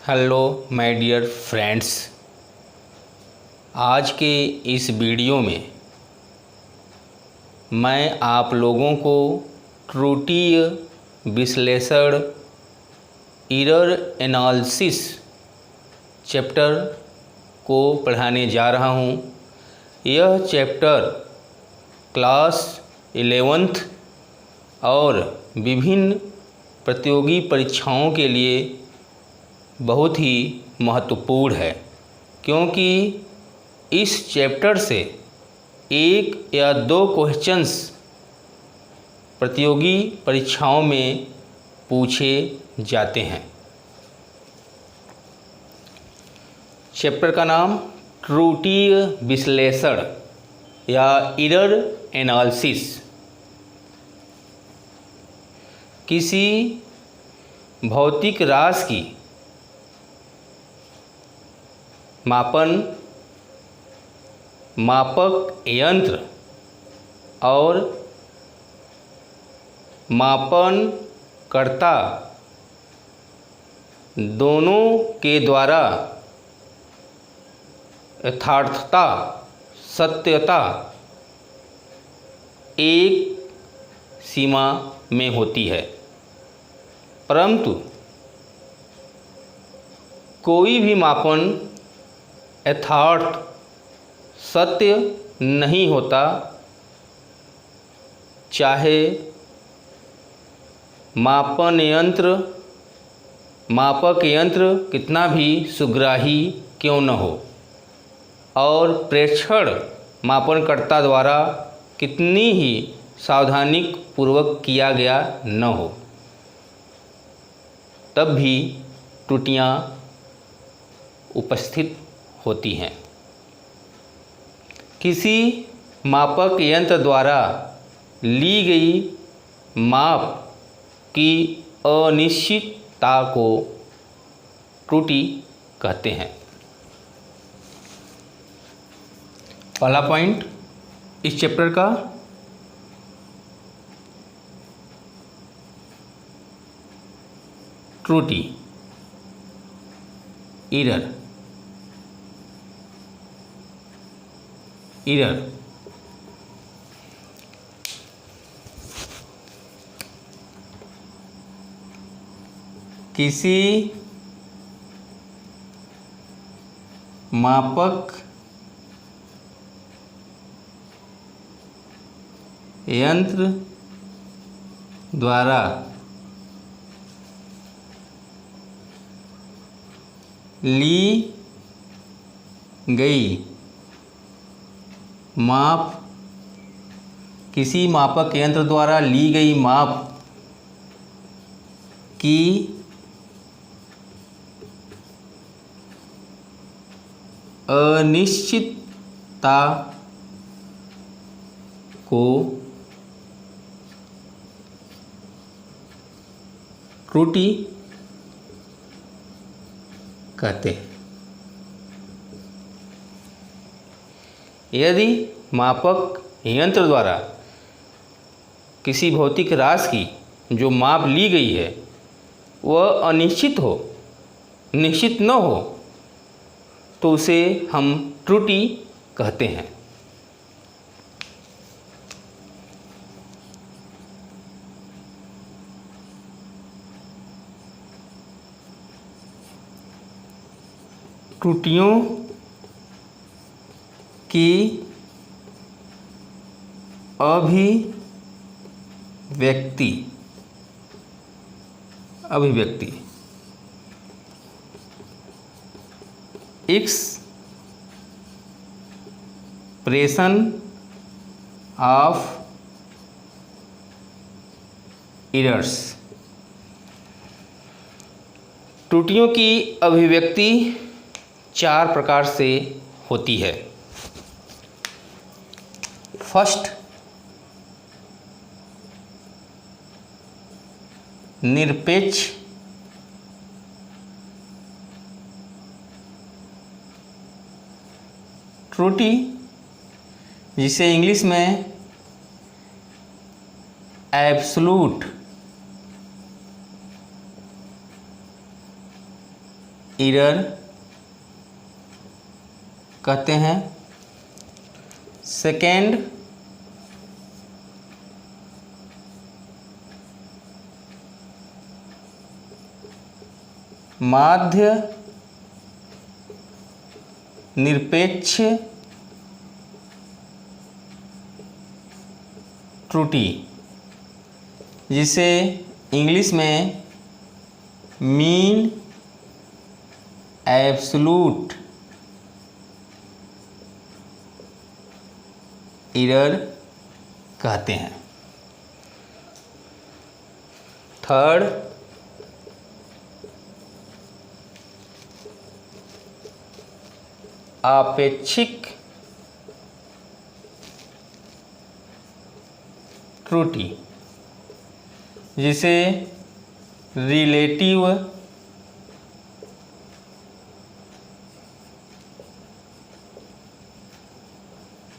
Hello my dear friends. आज के इस वीडियो में मैं आप लोगों को त्रुटीय विश्लेषण एरर एनालिसिस चैप्टर को पढ़ाने जा रहा हूँ। यह चैप्टर क्लास 11th और विभिन्न प्रतियोगी परीक्षाओं के लिए बहुत ही महत्वपूर्ण है, क्योंकि इस चैप्टर से एक या दो क्वेश्चंस प्रतियोगी परीक्षाओं में पूछे जाते हैं। चैप्टर का नाम त्रुटीय विश्लेषण या एरर एनालिसिस। किसी भौतिक राशि की मापन मापक यंत्र और मापनकर्ता दोनों के द्वारा यथार्थता सत्यता एक सीमा में होती है, परंतु कोई भी मापन यथार्थ सत्य नहीं होता, चाहे मापक यंत्र कितना भी सुग्राही क्यों न हो और प्रेक्षण मापनकर्ता द्वारा कितनी ही सावधानी पूर्वक किया गया न हो, तब भी त्रुटियां उपस्थित होती हैं। किसी मापक यंत्र द्वारा ली गई माप की अनिश्चितता को त्रुटि कहते हैं। पहला पॉइंट इस चैप्टर का त्रुटि एरर किसी मापक यंत्र द्वारा ली गई माप किसी मापक यंत्र द्वारा ली गई माप की अनिश्चितता को त्रुटि कहते हैं। यदि मापक यंत्र द्वारा किसी भौतिक राशि की जो माप ली गई है वह निश्चित न हो, तो उसे हम त्रुटि कहते हैं। त्रुटियों की अभिव्यक्ति एक्सप्रेशन ऑफ एरर्स। त्रुटियों की अभिव्यक्ति चार प्रकार से होती है। फर्स्ट, निरपेक्ष त्रुटि, जिसे इंग्लिश में एब्सोल्यूट एरर कहते हैं। सेकेंड, माध्य निरपेक्ष त्रुटि, जिसे इंग्लिश में मीन एब्सोल्यूट एरर कहते हैं। थर्ड, आपेक्षिक त्रुटि, जिसे रिलेटिव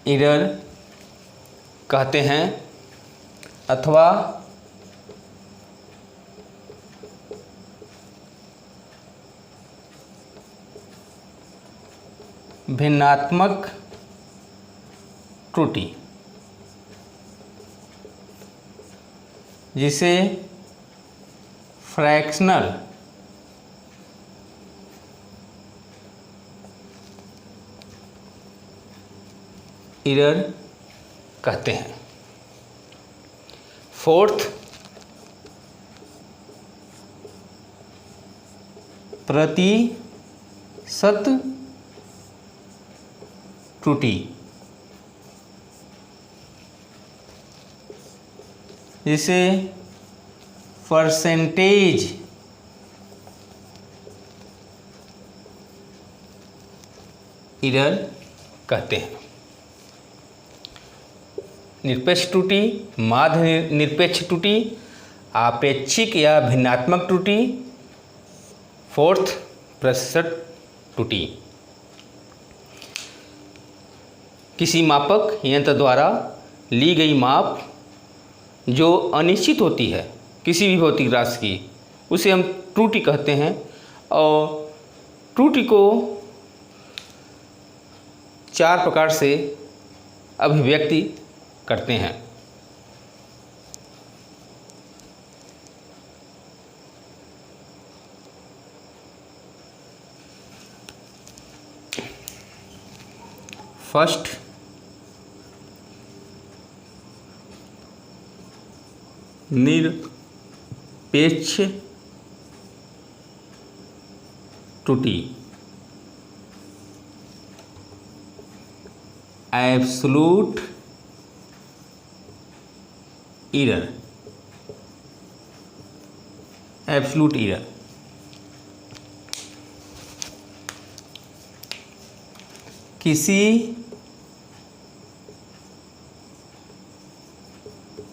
एरर कहते हैं, अथवा भिन्नात्मक त्रुटि, जिसे फ्रैक्शनल एरर कहते हैं। फोर्थ, प्रतिशत त्रुटि, जिसे परसेंटेज एरर कहते हैं। निरपेक्ष त्रुटि, माध्य निरपेक्ष त्रुटि, आपेक्षिक या भिन्नात्मक त्रुटि, फोर्थ प्रतिशत त्रुटि। किसी मापक यंत्र द्वारा ली गई माप जो अनिश्चित होती है किसी भी भौतिक राशि की, उसे हम त्रुटि कहते हैं। और त्रुटि को 4 प्रकार से अभिव्यक्ति करते हैं। फर्स्ट, निरपेक्ष त्रुटि, एब्सोल्यूट एरर, एब्सोल्यूट एरर। किसी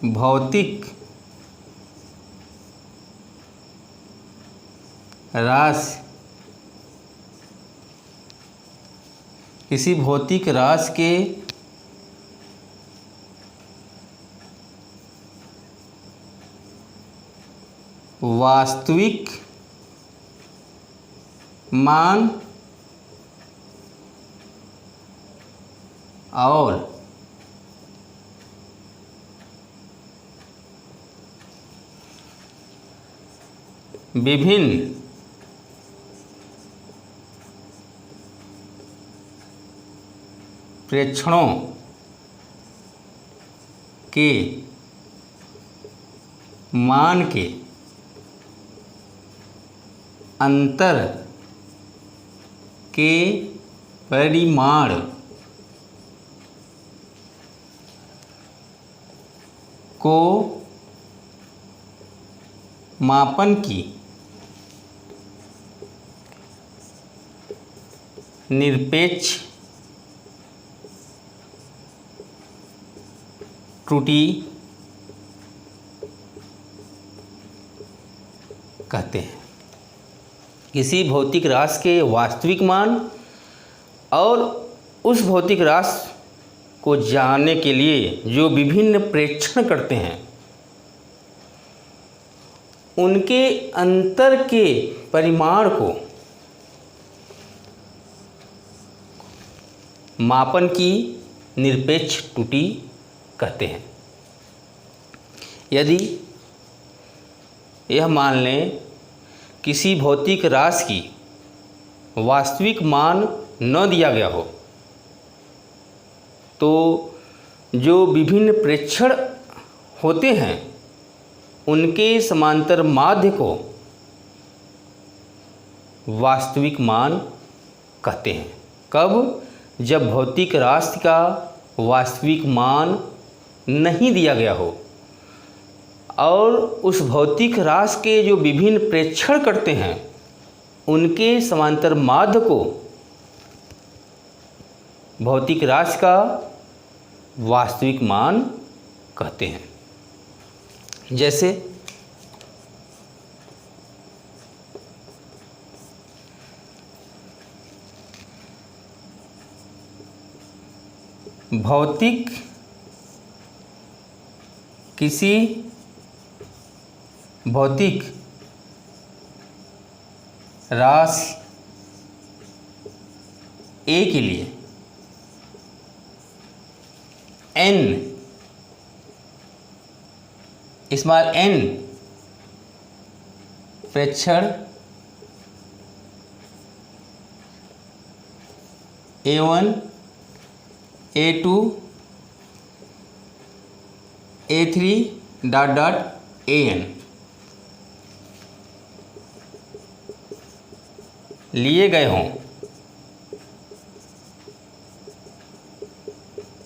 भौतिक राशि, किसी भौतिक राशि के वास्तविक मान और विभिन्न प्रेक्षणों के मान के अंतर के परिमाण को मापन की निरपेक्ष त्रुटि कहते हैं। किसी भौतिक राशि के वास्तविक मान और उस भौतिक राशि को जानने के लिए जो विभिन्न प्रेक्षण करते हैं, उनके अंतर के परिमाण को मापन की निरपेक्ष त्रुटि कहते हैं। यदि यह मान लें किसी भौतिक राशि की वास्तविक मान न दिया गया हो तो जो विभिन्न प्रेक्षण होते हैं उनके समांतर माध्य को वास्तविक मान कहते हैं। कब? जब भौतिक राशि का वास्तविक मान नहीं दिया गया हो और उस भौतिक राशि के जो विभिन्न प्रेक्षण करते हैं उनके समांतर माध्य को भौतिक राशि का वास्तविक मान कहते हैं। जैसे किसी भौतिक राशि ए के लिए n स्मॉल n प्रेक्षण A1 A2 A3 AN लिए गए हों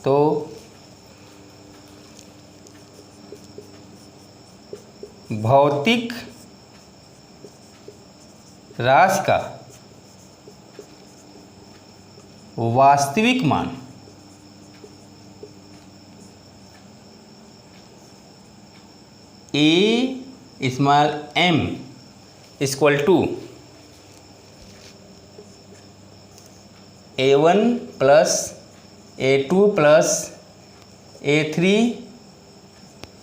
तो भौतिक राशि का वास्तविक मान A small m equal to A1 plus A2 plus A3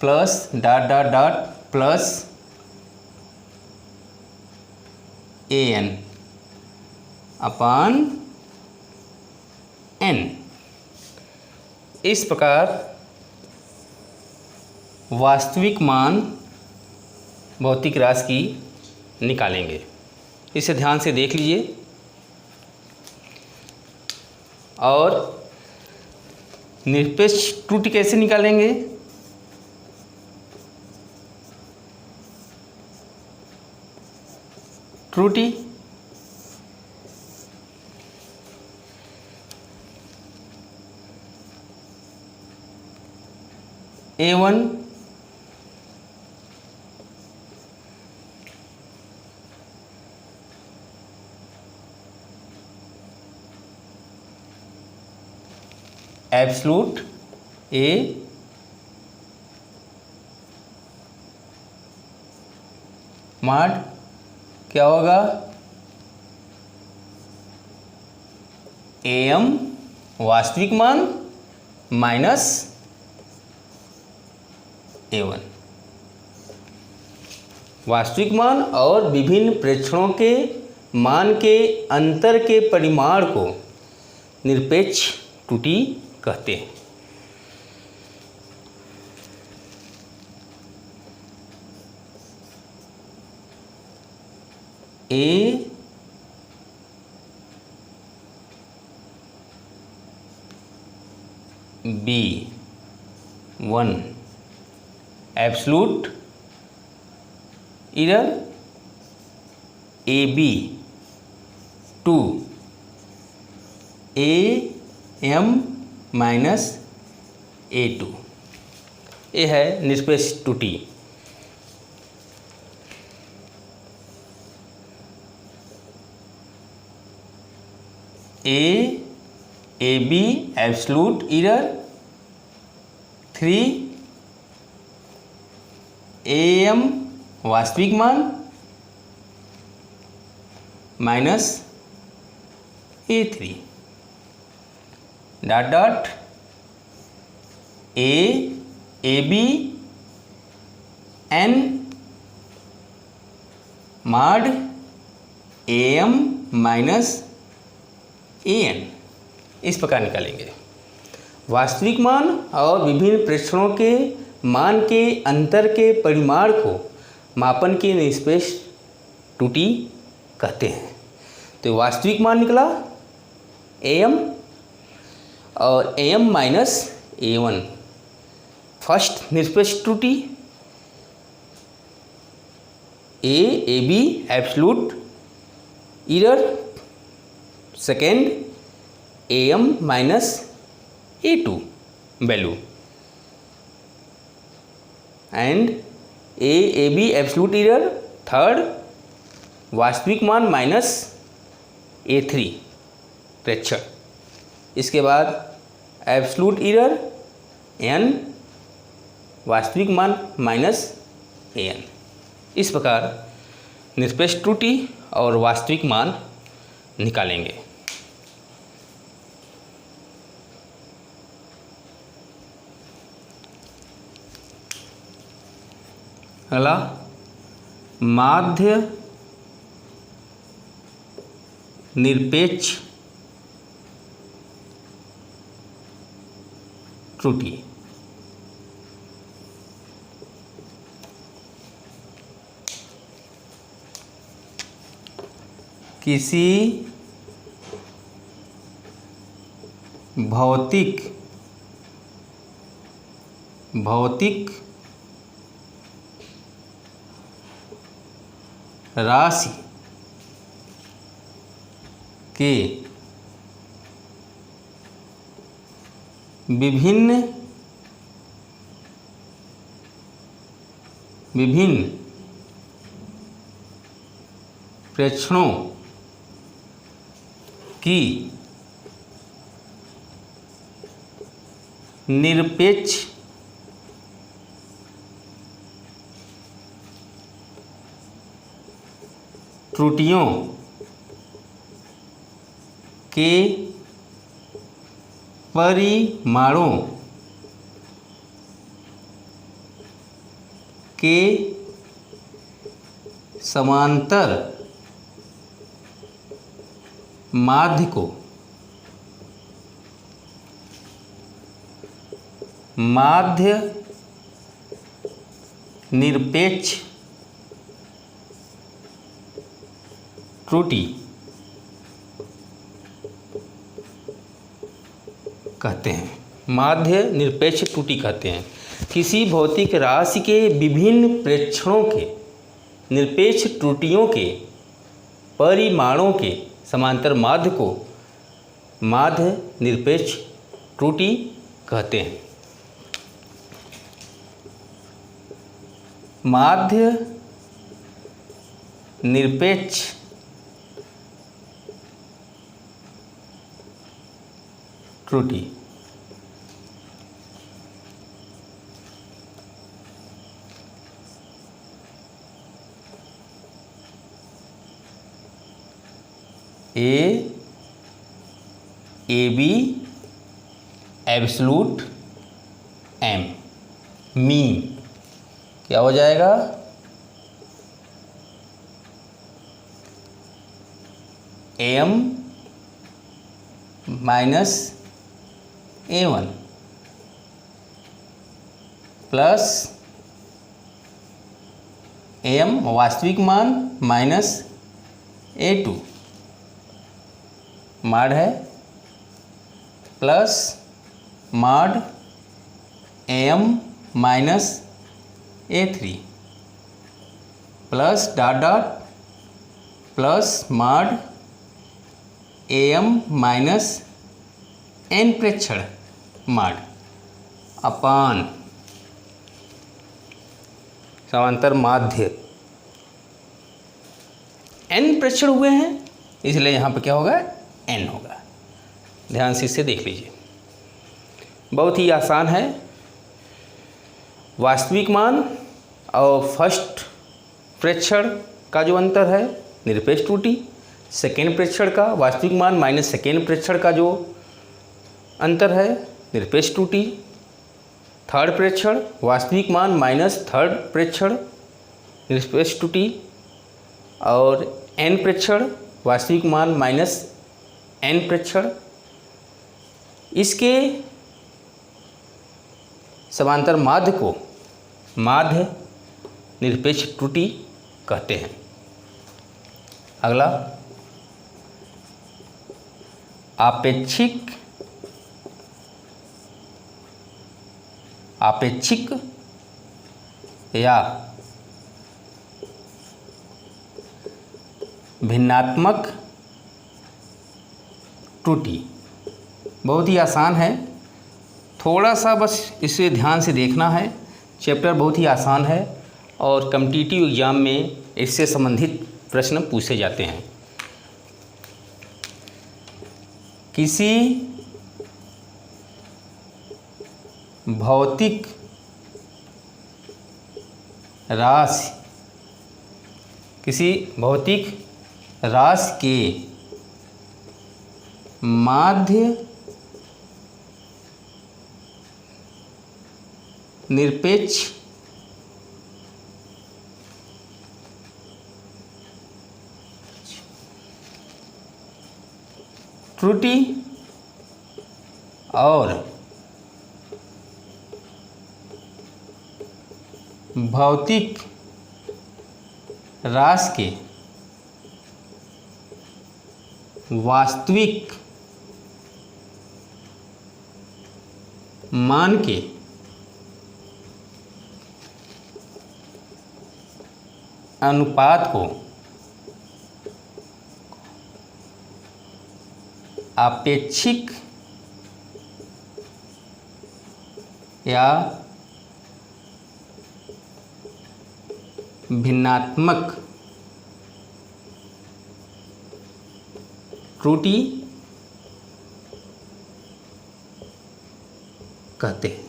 plus plus AN upon n। इस प्रकार वास्तविक मान भौतिक राशि की निकालेंगे। इसे ध्यान से देख लीजिए। और निरपेक्ष त्रुटि कैसे निकालेंगे? त्रुटि A1 एब्सलूट A माड क्या होगा? AM वास्तविक मान माइनस A1 वास्तविक मान और विभिन्न प्रेक्षणों के मान के अंतर के परिमाण को निरपेक्ष त्रुटि कहते हैं। A B1 एब्सलूट इधर AB2 AM माइनस A2 ये है निरपेक्ष त्रुटि। AB एब्सलूट इधर 3 AM वास्तविक मान माइनस A3 AB n माड AM माइनस AN इस प्रकार निकालेंगे। वास्तविक मान और विभिन्न प्रेक्षणों के मान के अंतर के परिमाण को मापन की निष्पेक्ष त्रुटि कहते हैं। तो वास्तविक मान निकला AM और AM माइनस A1। फर्स्ट निष्पेक्ष त्रुटि AB absolute error, second AM minus A2 value and AB absolute error, third वास्तविक मान माइनस A3 प्रेक्षण। इसके बाद एब्सोल्यूट एरर N, वास्तविक मान माइनस AN। इस प्रकार निष्पेक्ष त्रुटि और वास्तविक मान निकालेंगे। अगला माध्य निरपेक्ष त्रुटि। किसी भौतिक राशि के विभिन्न प्रेक्षणों की निरपेक्ष त्रुटियों के परिमाणों के समांतर माध्य को माध्य निरपेक्ष त्रुटि कहते हैं। माध्य निरपेक्ष त्रुटि कहते हैं। किसी भौतिक राशि के विभिन्न प्रेक्षणों के निरपेक्ष त्रुटियों के परिमाणों के समांतर माध्य को माध्य निरपेक्ष त्रुटि कहते हैं। माध्य निरपेक्ष त्रुटि AB एब्सोल्यूट M मीन क्या हो जाएगा? AM minus A1 plus AM वास्तविक मान माइनस A2 माड है, प्लस माड AM minus A3 plus dot dot plus माड AM माइनस N प्रेक्षण माड अपान समांतर माध्य N प्रेक्षण हुए हैं, इसलिए यहाँ पे क्या होगा? N होगा। ध्यान से इसे देख लीजिए, बहुत ही आसान है। वास्तविक मान और फर्स्ट प्रेक्षण का जो अंतर है निरपेक्ष त्रुटि, सेकेंड प्रेक्षण का वास्तविक मान माइनस सेकेंड प्रेक्षण का जो अंतर है निरपेक्ष त्रुटि, थर्ड प्रेक्षण वास्तविक मान माइनस थर्ड प्रेक्षण निरपेक्ष त्रुटि, और N प्रेक्षण वास्तविक मान माइनस N प्रेक्षण इसके समांतर माध्य को माध्य निरपेक्ष त्रुटि कहते हैं। अगला आपेक्षिक या भिन्नात्मक त्रुटि। बहुत ही आसान है, थोड़ा सा बस इसे ध्यान से देखना है। चैप्टर बहुत ही आसान है और कॉम्पिटिटिव एग्जाम में इससे संबंधित प्रश्न पूछे जाते हैं। किसी भौतिक राशि के माध्य निरपेक्ष त्रुटि और भौतिक राशि के वास्तविक मान के अनुपात को आपेक्षिक या भिन्नात्मक त्रुटि कहते हैं।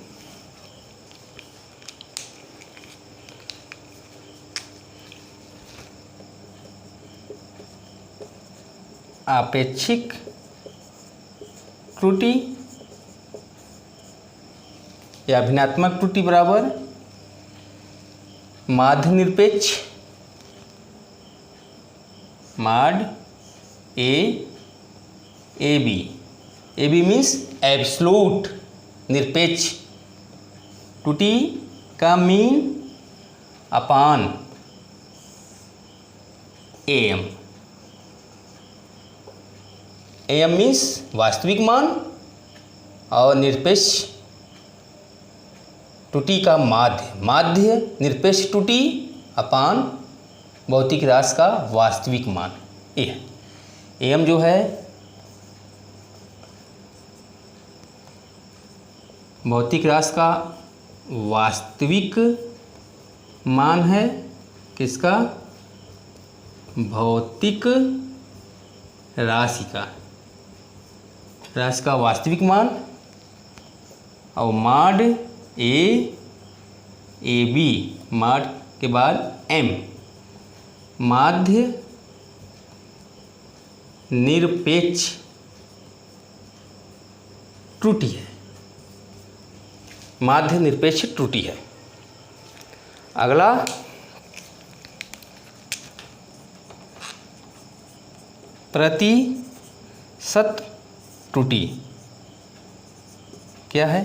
आपेक्षिक त्रुटि या भिन्नात्मक त्रुटि बराबर माध्य निरपेक्ष mod A B. A B means absolute निरपेक्ष त्रुटि का mean upon M. M means वास्तविक मान और निरपेक्ष त्रुटि का माध्य निरपेक्ष त्रुटि अपान भौतिक राशि का वास्तविक मान। एम जो है भौतिक राशि का वास्तविक मान है। किसका? भौतिक राशि का वास्तविक मान। और माड ए बी, माड के बाद एम, माध्य निरपेक्ष त्रुटि है। माध्य निरपेक्ष त्रुटि है। अगला प्रतिशत त्रुटि क्या है?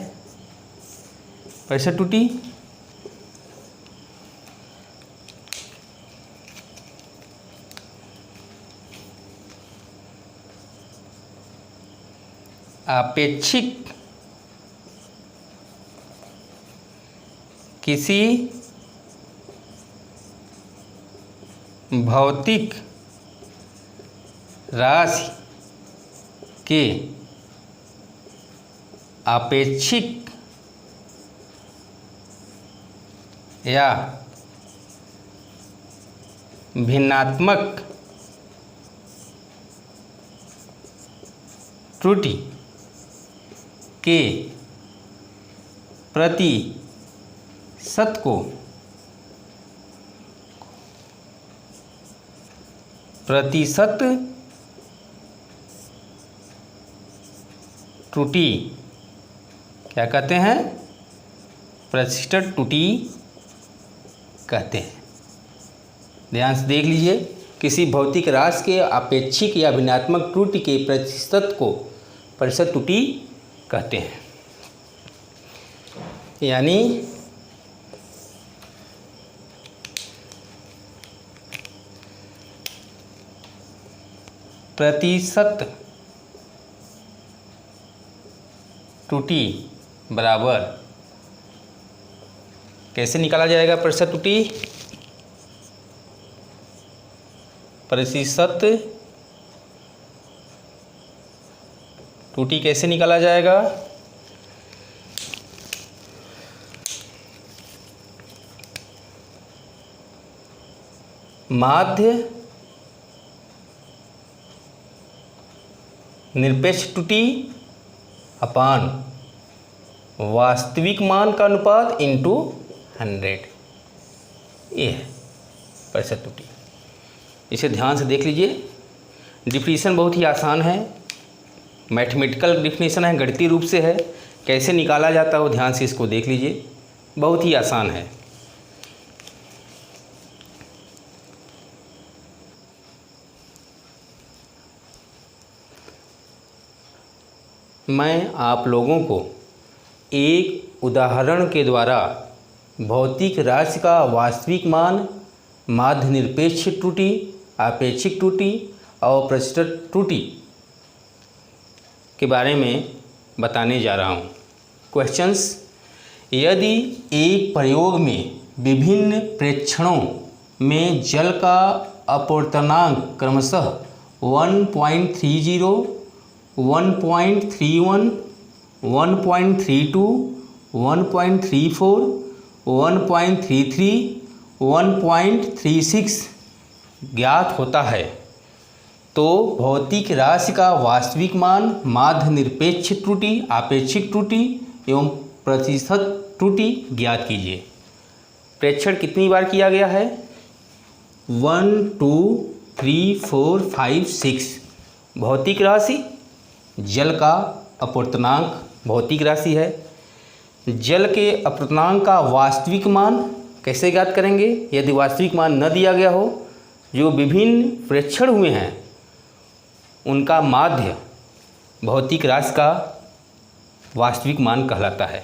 प्रतिशत त्रुटि आपेक्षिक किसी भौतिक राशि के आपेक्षिक या भिन्नात्मक त्रुटि के प्रतिशत को प्रतिशत त्रुटि क्या कहते हैं? प्रतिशत त्रुटि कहते हैं। ध्यान से देख लीजिए, किसी भौतिक राशि के आपेक्षिक या भिन्नात्मक त्रुटि के प्रतिशत को प्रतिशत त्रुटि कहते हैं। यानी प्रतिशत त्रुटि बराबर, कैसे निकाला जाएगा प्रतिशत त्रुटि? प्रतिशत त्रुटि कैसे निकाला जाएगा? माध्य निरपेक्ष त्रुटि अपान वास्तविक मान का अनुपात इंटू 100, ये है प्रतिशत त्रुटि। इसे ध्यान से देख लीजिए। डिफिनीशन बहुत ही आसान है, मैथमेटिकल डिफिनीशन है, गणितीय रूप से है। कैसे निकाला जाता है वो ध्यान से इसको देख लीजिए, बहुत ही आसान है। मैं आप लोगों को एक उदाहरण के द्वारा भौतिक राशि का वास्तविक मान, माध्य निरपेक्ष त्रुटि, आपेक्षिक त्रुटि और प्रतिशत त्रुटि के बारे में बताने जा रहा हूँ। क्वेश्चंस: यदि एक प्रयोग में विभिन्न प्रेक्षणों में जल का अपवर्तनांक क्रमशः 1.30, 1.31, 1.32, 1.34, 1.33, 1.36 ज्ञात होता है तो भौतिक राशि का वास्तविक मान, माध्य निरपेक्ष त्रुटि, आपेक्षिक त्रुटि एवं प्रतिशत त्रुटि ज्ञात कीजिए। प्रेक्षण कितनी बार किया गया है? 1, 2, 3, 4, 5, 6 भौतिक राशि, जल का अपवर्तनांक भौतिक राशि है। जल के अपवर्तनांक का वास्तविक मान कैसे ज्ञात करेंगे? यदि वास्तविक मान न दिया गया हो, जो विभिन्न प्रेक्षण हुए हैं उनका माध्य भौतिक राशि का वास्तविक मान कहलाता है।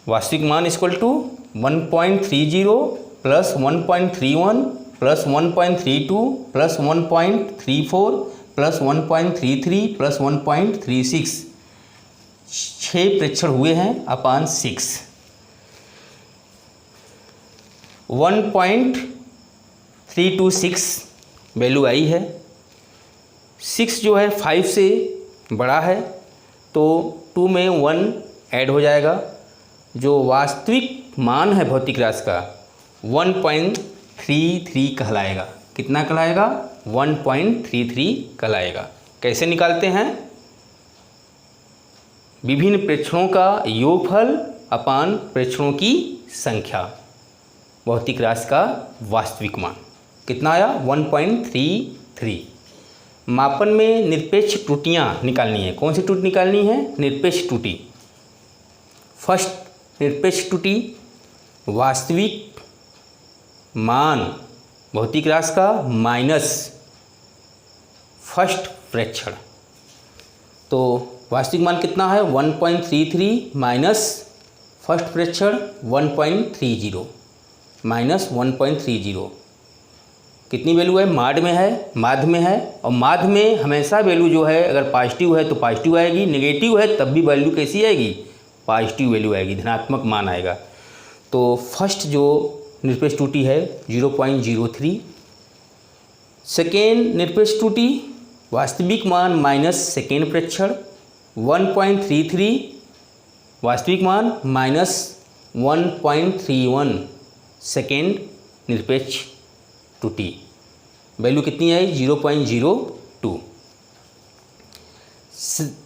वास्तविक मान equal to 1.30 plus 1.31 plus 1.32 plus 1.34 plus 1.33 plus 1.36 6 प्रेक्षण हुए हैं अपान 6। 1.326 वैल्यू आई है। 6 जो है 5 से बड़ा है तो 2 में 1 ऐड हो जाएगा। जो वास्तविक मान है भौतिक राशि का 1.33 कहलाएगा। कितना कहलाएगा? 1.33 कहलाएगा। कैसे निकालते हैं? विभिन्न प्रेक्षणों का योगफल अपान प्रेक्षणों की संख्या, भौतिक राशि का वास्तविक मान कितना आया? 1.33। मापन में निरपेक्ष त्रुटियां निकालनी है। कौन सी त्रुटि निकालनी है? निरपेक्ष त्रुटि। फर्स्ट निरपेक्ष त्रुटि वास्तविक मान भौतिक राशि का माइनस फर्स्ट प्रेक्षण। तो वास्तविक मान कितना है? 1.33 माइनस फर्स्ट प्रेक्षण 1.30 माइनस 1.30 कितनी वैल्यू है? माध्य में है, माध्य में है। और माध्य में हमेशा वैल्यू जो है अगर पॉजिटिव है तो पॉजिटिव आएगी, नेगेटिव है तब भी वैल्यू कैसी आएगी? पॉजिटिव वैल्यू आएगी, धनात्मक मान आएगा। तो फर्स्ट जो निरपेक्ष त्रुटि है 0.03। सेकेंड निरपेक्ष त्रुटि वास्तविक मान माइनस सेकेंड प्रेक्षण 1.33 वास्तविक मान माइनस 1.31 सेकेंड निरपेक्ष त्रुटि। वैल्यू कितनी आई? 0.02।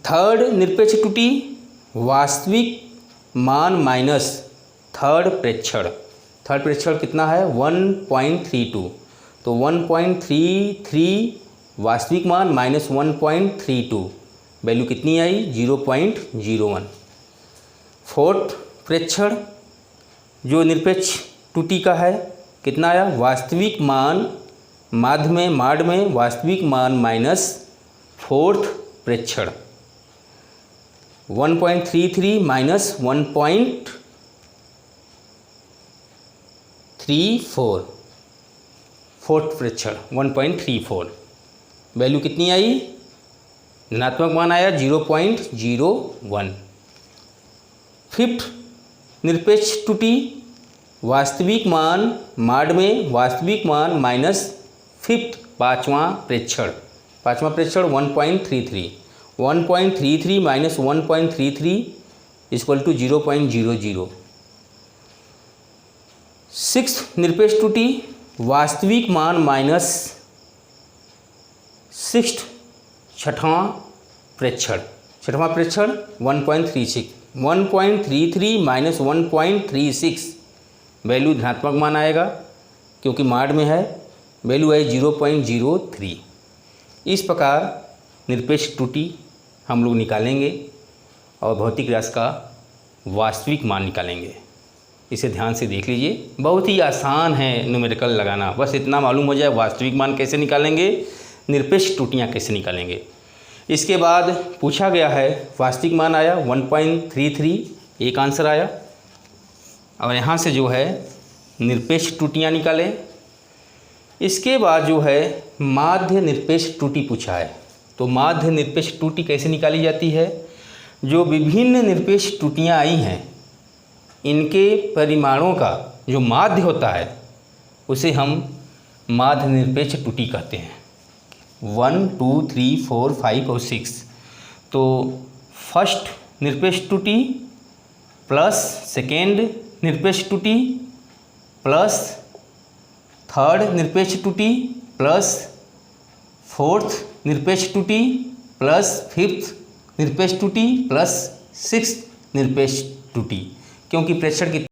थर्ड निरपेक्ष त्रुटि वास्तविक मान माइनस थर्ड प्रेक्षण। थर्ड प्रेक्षण कितना है? 1.32। तो 1.33 वास्तविक मान माइनस 1.32 वैल्यू कितनी आई? 0.01। फोर्थ प्रेक्षण जो निरपेक्ष त्रुटि का है कितना आया? वास्तविक मान माध्य में वास्तविक मान माइनस फोर्थ प्रेक्षण 1.33 माइनस 1.34, फोर्थ प्रेक्षण 1.34, वैल्यू कितनी आई? धनात्मक मान आया 0.01। फिफ्थ निरपेक्ष त्रुटि, वास्तविक मान माड में वास्तविक मान माइनस फिफ्थ पाँचवां प्रेक्षण 1.33, 1.33 माइनस 1.33 इक्वल टू 0.00। सिक्स्थ निरपेक्ष त्रुटि, वास्तविक मान माइनस सिक्स्थ छठवां प्रेक्षण 1.36, 1.33 माइनस 1.36, वैल्यू धनात्मक मान आएगा क्योंकि माड में है, वैल्यू है 0.03। इस प्रकार निरपेक्ष त्रुटि हम लोग निकालेंगे और भौतिक राशि का वास्तविक मान निकालेंगे। इसे ध्यान से देख लीजिए, बहुत ही आसान है न्यूमेरिकल लगाना, बस इतना मालूम हो जाए वास्तविक मान कैसे निकालेंगे, निरपेक्ष त्रुटियाँ कैसे निकालेंगे। इसके बाद पूछा गया है, वास्तविक मान आया 1.33, एक आंसर आया, और यहाँ से जो है निरपेक्ष त्रुटियाँ निकालें। इसके बाद जो है माध्य निरपेक्ष त्रुटि पूछा है, तो माध्य निरपेक्ष त्रुटि कैसे निकाली जाती है? जो विभिन्न निरपेक्ष त्रुटियाँ आई हैं, इनके परिमाणों का जो माध्य होता है उसे हम माध्य निरपेक्ष त्रुटि कहते हैं। 1, 2, 3, 4, 5 और 6। तो फर्स्ट निरपेक्ष त्रुटि प्लस सेकेंड निरपेक्ष त्रुटि प्लस थर्ड निरपेक्ष त्रुटि प्लस फोर्थ निरपेक्ष त्रुटि प्लस फिफ्थ निरपेक्ष त्रुटि प्लस सिक्स्थ निरपेक्ष त्रुटि, क्योंकि प्रेक्षण की